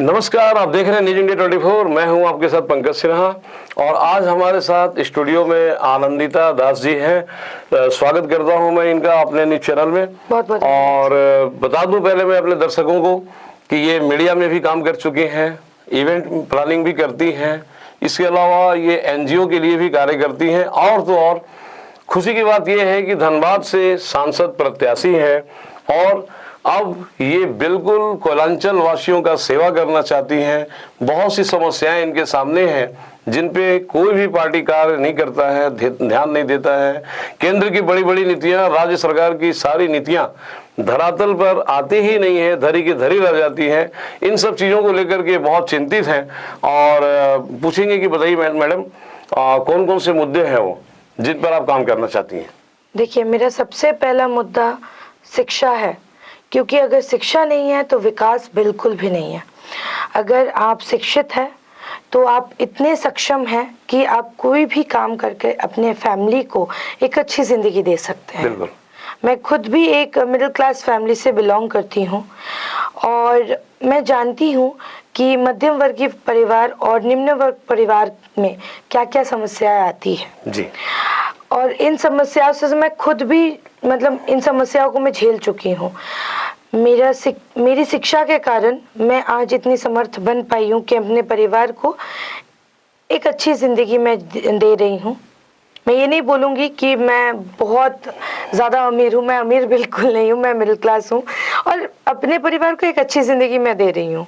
नमस्कार, आप देख रहे हैं न्यूज इंडिया 24। मैं हूं आपके साथ पंकज सिन्हा और आज हमारे साथ स्टूडियो में आनंदिता दास जी हैं। स्वागत करता हूं मैं इनका अपने न्यूज चैनल में। बहुत और बता दूं पहले मैं अपने दर्शकों को कि ये मीडिया में भी काम कर चुकी हैं, इवेंट प्लानिंग भी करती हैं, इसके अलावा ये एनजीओ के लिए भी कार्य करती हैं। और तो और खुशी की बात यह है कि धनबाद से सांसद प्रत्याशी हैं और अब ये बिल्कुल कोयलांचल वासियों का सेवा करना चाहती हैं। बहुत सी समस्याएं इनके सामने हैं जिन पे कोई भी पार्टी कार्य नहीं करता है, ध्यान नहीं देता है। केंद्र की बड़ी बड़ी नीतियां, राज्य सरकार की सारी नीतियां धरातल पर आती ही नहीं है, धरी की धरी रह जाती हैं। इन सब चीज़ों को लेकर के बहुत चिंतित हैं और पूछेंगे कि बताइए मैडम कौन कौन से मुद्दे हैं वो जिन पर आप काम करना चाहती हैं। देखिए, मेरा सबसे पहला मुद्दा शिक्षा है, क्योंकि अगर शिक्षा नहीं है तो विकास बिल्कुल भी नहीं है। अगर आप शिक्षित हैं तो आप इतने सक्षम हैं कि आप कोई भी काम करके अपने फैमिली को एक अच्छी ज़िंदगी दे सकते हैं। बिल्कुल। मैं खुद भी एक मिडिल क्लास फैमिली से बिलोंग करती हूँ और मैं जानती हूँ कि मध्यम वर्गीय परिवार और निम्न वर्ग परिवार में क्या क्या समस्याएं आती है जी। और इन समस्याओं से मैं खुद भी इन समस्याओं को मैं झेल चुकी हूँ। मेरी शिक्षा के कारण मैं आज इतनी समर्थ बन पाई हूँ कि अपने परिवार को एक अच्छी ज़िंदगी में दे रही हूँ। मैं ये नहीं बोलूँगी कि मैं बहुत ज़्यादा अमीर हूँ, मैं अमीर बिल्कुल नहीं हूँ, मैं मिडिल क्लास हूँ और अपने परिवार को एक अच्छी ज़िंदगी में दे रही हूँ।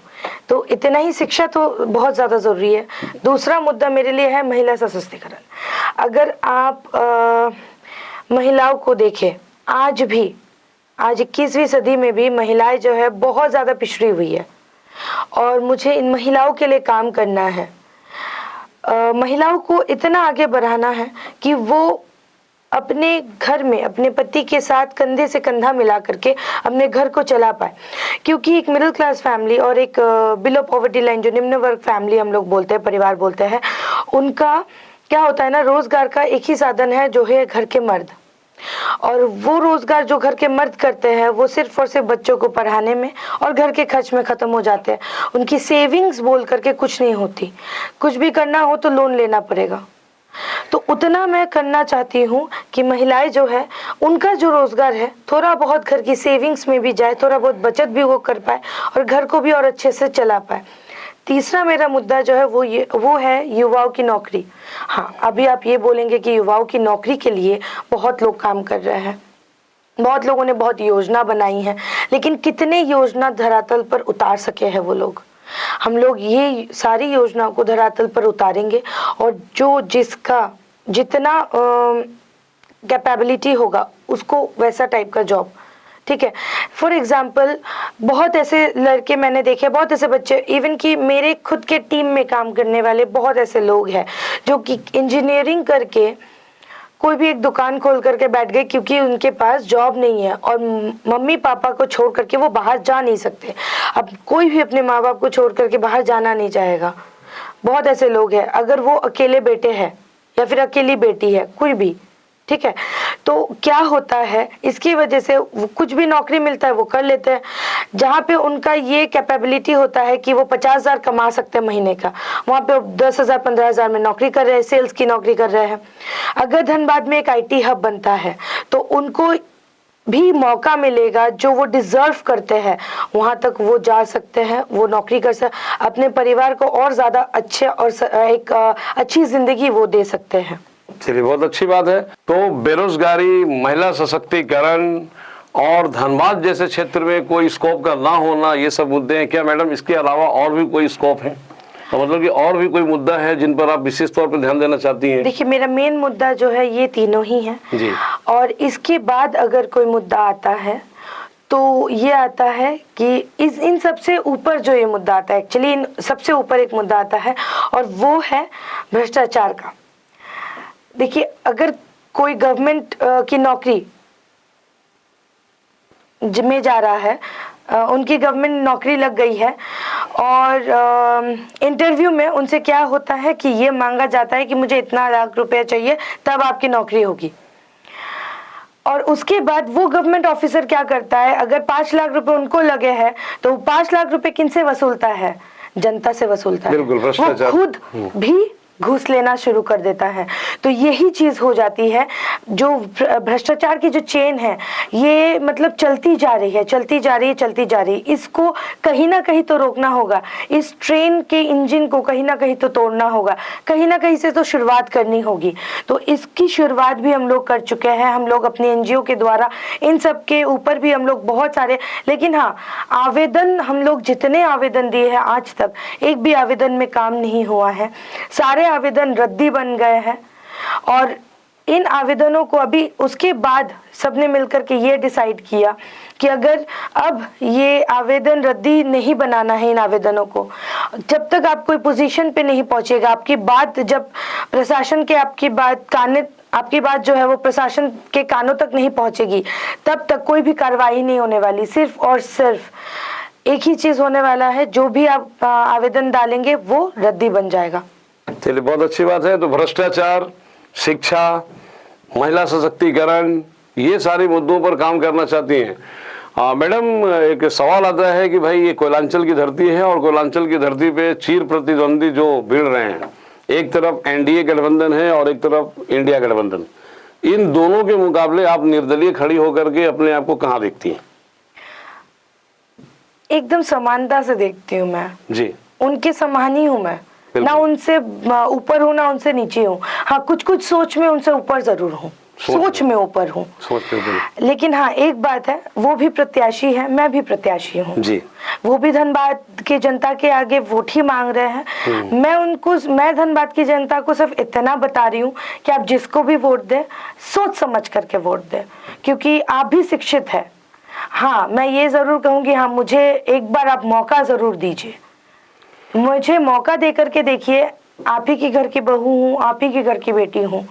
तो इतना ही शिक्षा तो बहुत ज़्यादा ज़रूरी है। दूसरा मुद्दा मेरे लिए है महिला सशक्तिकरण। अगर आप महिलाओं को देखें, आज 21वीं सदी में भी महिलाएं जो है बहुत ज़्यादा पिछड़ी हुई है और मुझे इन महिलाओं के लिए काम करना है। महिलाओं को इतना आगे बढ़ाना है कि वो अपने घर में अपने पति के साथ कंधे से कंधा मिला करके अपने घर को चला पाए। क्योंकि एक मिडिल क्लास फैमिली और एक बिलो पॉवर्टी लाइन, जो निम्न वर्ग फैमिली हम लोग बोलते हैं, परिवार बोलते हैं, उनका क्या होता है ना, रोजगार का एक ही साधन है जो है घर के मर्द। और वो रोजगार जो घर के मर्द करते हैं वो सिर्फ और सिर्फ बच्चों को पढ़ाने में और घर के खर्च में खत्म हो जाते हैं। उनकी सेविंग्स बोल करके कुछ नहीं होती। कुछ भी करना हो तो लोन लेना पड़ेगा। तो उतना मैं करना चाहती हूँ कि महिलाएं जो है उनका जो रोजगार है थोड़ा बहुत घर की सेविंग्स में भी जाए, थोड़ा बहुत बचत भी वो कर पाए और घर को भी और अच्छे से चला पाए। तीसरा मेरा मुद्दा जो है वो है युवाओं की नौकरी। हाँ, अभी आप ये बोलेंगे कि युवाओं की नौकरी के लिए बहुत लोग काम कर रहे हैं, बहुत लोगों ने बहुत योजना बनाई है, लेकिन कितने योजना धरातल पर उतार सके हैं वो लोग। हम लोग ये सारी योजनाओं को धरातल पर उतारेंगे और जो जिसका जितना कैपेबिलिटी होगा उसको वैसा टाइप का जॉब, ठीक है। फॉर एग्जाम्पल, बहुत ऐसे लड़के मैंने देखे, बहुत ऐसे बच्चे, इवन कि मेरे खुद के टीम में काम करने वाले बहुत ऐसे लोग हैं जो कि इंजीनियरिंग करके कोई भी एक दुकान खोल करके बैठ गए क्योंकि उनके पास जॉब नहीं है और मम्मी पापा को छोड़ करके वो बाहर जा नहीं सकते। अब कोई भी अपने माँ बाप को छोड़ करके बाहर जाना नहीं चाहेगा। बहुत ऐसे लोग हैं। अगर वो अकेले बेटे हैं या फिर अकेली बेटी है, कोई भी, ठीक है, तो क्या होता है, इसकी वजह से कुछ भी नौकरी मिलता है वो कर लेते हैं। जहाँ पे उनका ये कैपेबिलिटी होता है कि वो 50,000 कमा सकते हैं महीने का, वहाँ पे 10,000 15,000 में नौकरी कर रहे हैं, सेल्स की नौकरी कर रहे हैं। अगर धनबाद में एक IT हब बनता है तो उनको भी मौका मिलेगा, जो वो डिजर्व करते हैं वहाँ तक वो जा सकते हैं, वो नौकरी कर सकते, अपने परिवार को और ज़्यादा अच्छे और एक अच्छी ज़िंदगी वो दे सकते हैं। चलिए, बहुत अच्छी बात है। तो बेरोजगारी, महिला सशक्तिकरण और धनबाद जैसे क्षेत्र में कोई स्कोप का ना होना, ये सब मुद्दे हैं क्या मैडम? इसके अलावा और भी कोई स्कोप है? तो मतलब कि और भी कोई मुद्दा है जिन पर आप विशेष तौर पर ध्यान देना चाहती हैं? देखिए, मेरा मेन मुद्दा जो है ये तीनों ही है जी। और इसके बाद अगर कोई मुद्दा आता है तो ये आता है कि इन सबसे ऊपर जो ये मुद्दा आता है, एक्चुअली इन सबसे ऊपर एक मुद्दा आता है और वो है भ्रष्टाचार का। देखिए, अगर कोई गवर्नमेंट की नौकरी में जा रहा है, उनकी गवर्नमेंट नौकरी लग गई है और इंटरव्यू में उनसे क्या होता है कि ये मांगा जाता है कि मुझे इतना लाख रुपया चाहिए तब आपकी नौकरी होगी। और उसके बाद वो गवर्नमेंट ऑफिसर क्या करता है, अगर 5 लाख रुपए उनको लगे हैं तो 5 लाख रुपए किन से वसूलता है? जनता से वसूलता है, बिल्कुल, वो भ्रष्टाचार। खुद भी घूस लेना शुरू कर देता है। तो यही चीज हो जाती है, जो भ्रष्टाचार की जो चेन है ये मतलब चलती जा रही है, चलती जा रही है, चलती जा रही है। इसको कहीं ना कहीं तो रोकना होगा, इस ट्रेन के इंजन को कहीं ना कहीं तो तोड़ना होगा, कहीं ना कहीं से तो शुरुआत करनी होगी। तो इसकी शुरुआत भी हम लोग कर चुके हैं, हम लोग अपने एनजीओ के द्वारा इन सब के ऊपर भी हम लोग बहुत सारे, लेकिन हाँ, आवेदन हम लोग जितने आवेदन दिए हैं आज तक एक भी आवेदन में काम नहीं हुआ है, सारे आवेदन रद्दी बन गए हैं। और इन आवेदनों को अभी उसके बाद सबने मिलकर के ये डिसाइड किया कि अगर अब ये आवेदन रद्दी नहीं बनाना है, इन आवेदनों को जब तक आप कोई पोजीशन पे नहीं पहुंचेगा, आपकी बात जब प्रशासन के आपकी बात जो है वो प्रशासन के कानों तक नहीं पहुंचेगी, तब तक कोई भी कार्रवाई नहीं होने वाली। सिर्फ और सिर्फ एक ही चीज होने वाला है, जो भी आप आवेदन डालेंगे वो रद्दी बन जाएगा। चलिए, बहुत अच्छी बात है। तो भ्रष्टाचार, शिक्षा, महिला सशक्तिकरण, ये सारे मुद्दों पर काम करना चाहती हैं। मैडम, एक सवाल आता है कि भाई ये कोयलांचल की धरती है और कोयलांचल की धरती पे चीर प्रतिद्वंदी जो भिड़ रहे हैं, एक तरफ एनडीए गठबंधन है और एक तरफ इंडिया गठबंधन, इन दोनों के मुकाबले आप निर्दलीय खड़ी होकर के अपने आप को कहाँ देखती हैं? एकदम समानता से देखती हूँ मैं जी, उनके समान ही हूँ मैं, ना उनसे ऊपर हूँ ना उनसे नीचे हूँ। हाँ, कुछ कुछ सोच में उनसे ऊपर जरूर हूँ, सोच में ऊपर हूँ, लेकिन हाँ एक बात है, वो भी प्रत्याशी है, मैं भी प्रत्याशी हूँ जी। वो भी धनबाद की जनता के आगे वोट ही मांग रहे हैं। मैं धनबाद की जनता को सिर्फ इतना बता रही हूँ कि आप जिसको भी वोट दें सोच समझ करके वोट दें, क्योंकि आप भी शिक्षित है। हाँ, मैं ये जरूर कहूँगी, हाँ मुझे एक बार आप मौका जरूर दीजिए, मुझे मौका दे करके देखिए। आप ही के घर की बहू हूँ, आप ही के घर की बेटी हूँ,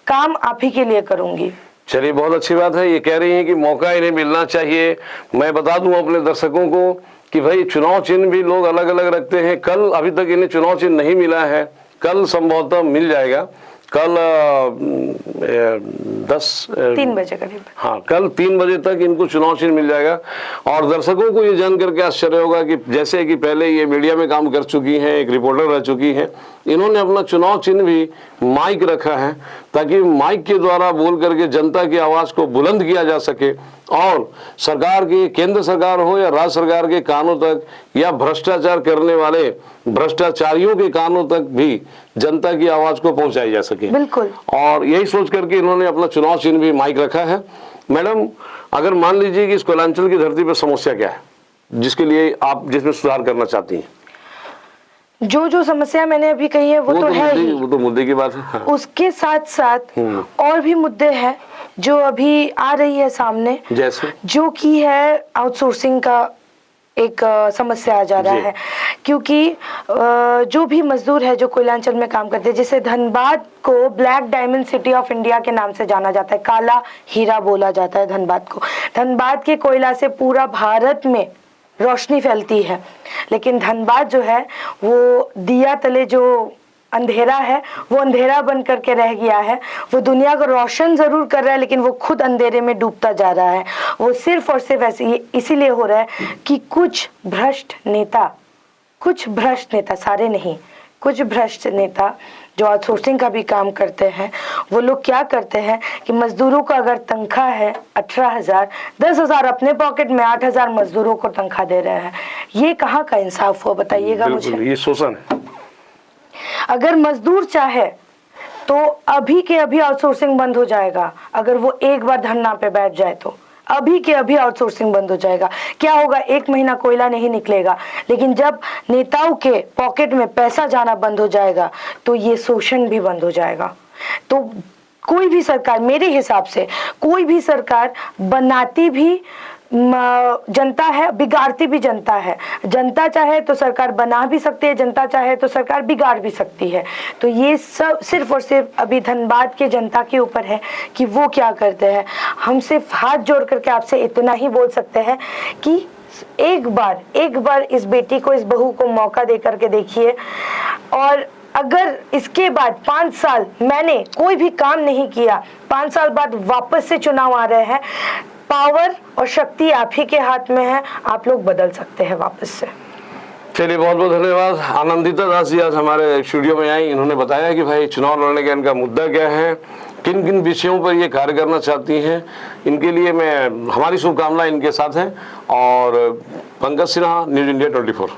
काम आप ही के लिए करूंगी। चलिए, बहुत अच्छी बात है। ये कह रही हैं कि मौका इन्हें मिलना चाहिए। मैं बता दूं अपने दर्शकों को कि भाई चुनाव चिन्ह भी लोग अलग अलग रखते हैं। कल अभी तक इन्हें चुनाव चिन्ह नहीं मिला है, कल संभवतः मिल जाएगा। कल 3 बजे करीब, हाँ, कल 3 बजे तक इनको चुनाव चिन्ह मिल जाएगा। और दर्शकों को ये जान करके आश्चर्य होगा कि जैसे कि पहले ये मीडिया में काम कर चुकी हैं, एक रिपोर्टर रह चुकी हैं, इन्होंने अपना चुनाव चिन्ह भी माइक रखा है, ताकि माइक के द्वारा बोल करके जनता की आवाज को बुलंद किया जा सके और सरकार की, केंद्र सरकार हो या राज्य सरकार के कानों तक या भ्रष्टाचार करने वाले भ्रष्टाचारियों के कानों तक भी जनता की आवाज को पहुंचाई जा सके। बिल्कुल। और यही सोच करके इन्होंने अपना चुनाव चिन्ह भी माइक रखा है। मैडम, अगर मान लीजिए कि इस कोयलांचल की धरती पर समस्या क्या है जिसके लिए आप जिसमें सुधार करना चाहती हैं? जो समस्या मैंने अभी कही है वो तो है ही, वो तो मुद्दे की बात है। हाँ। उसके साथ साथ और भी मुद्दे हैं जो अभी आ रही है सामने, जैसे जो कि है आउटसोर्सिंग का एक समस्या आ जा रहा है। क्योंकि जो भी मजदूर है जो कोयलांचल में काम करते हैं, जिसे धनबाद को black diamond city of India के नाम से जाना जाता है, काला हीरा बोला जाता है धनबाद को। धनबाद के कोयला से पूरा भारत में रोशनी फैलती है, लेकिन धनबाद जो है वो दिया तले जो अंधेरा है वो अंधेरा बन करके रह गया है। वो दुनिया को रोशन जरूर कर रहा है, लेकिन वो खुद अंधेरे में डूबता जा रहा है। वो सिर्फ और सिर्फ ऐसे इसीलिए हो रहा है कि कुछ भ्रष्ट नेता, सारे नहीं, कुछ भ्रष्ट नेता जो आउटसोर्सिंग का भी काम करते हैं, वो लोग क्या करते हैं कि मजदूरों का अगर तनख्वाह है 18,000, 10,000 अपने पॉकेट में, 8,000 मजदूरों को तनख्वाह दे रहे हैं। ये कहाँ का इंसाफ हुआ, बताइएगा मुझे। ये शोषण है। अगर मजदूर चाहे तो अभी के अभी आउटसोर्सिंग बंद हो जाएगा। अगर वो एक बार धरना पे बैठ जाए तो अभी के अभी आउटसोर्सिंग बंद हो जाएगा। क्या होगा, 1 महीना कोयला नहीं निकलेगा, लेकिन जब नेताओं के पॉकेट में पैसा जाना बंद हो जाएगा तो ये शोषण भी बंद हो जाएगा। तो कोई भी सरकार, मेरे हिसाब से कोई भी सरकार बनाती भी जनता है, बिगाड़ती भी जनता है। जनता चाहे तो सरकार बना भी सकती है, जनता चाहे तो सरकार बिगाड़ भी सकती है। तो ये सब सिर्फ और सिर्फ अभी धनबाद के जनता के ऊपर है कि वो क्या करते हैं। हम सिर्फ हाथ जोड़ करके आपसे इतना ही बोल सकते हैं कि एक बार इस बेटी को, इस बहू को मौका दे करके देखिए। और अगर इसके बाद 5 साल मैंने कोई भी काम नहीं किया, 5 साल बाद वापस से चुनाव आ रहे हैं, पावर और शक्ति आप ही के हाथ में है, आप लोग बदल सकते हैं वापस से। चलिए, बहुत बहुत धन्यवाद। आनंदिता दास जी आज हमारे स्टूडियो में आई, इन्होंने बताया कि भाई चुनाव लड़ने का इनका मुद्दा क्या है, किन किन विषयों पर ये कार्य करना चाहती हैं। इनके लिए मैं हमारी शुभकामनाएं इनके साथ हैं। और पंकज सिन्हा, न्यूज़ इंडिया 24।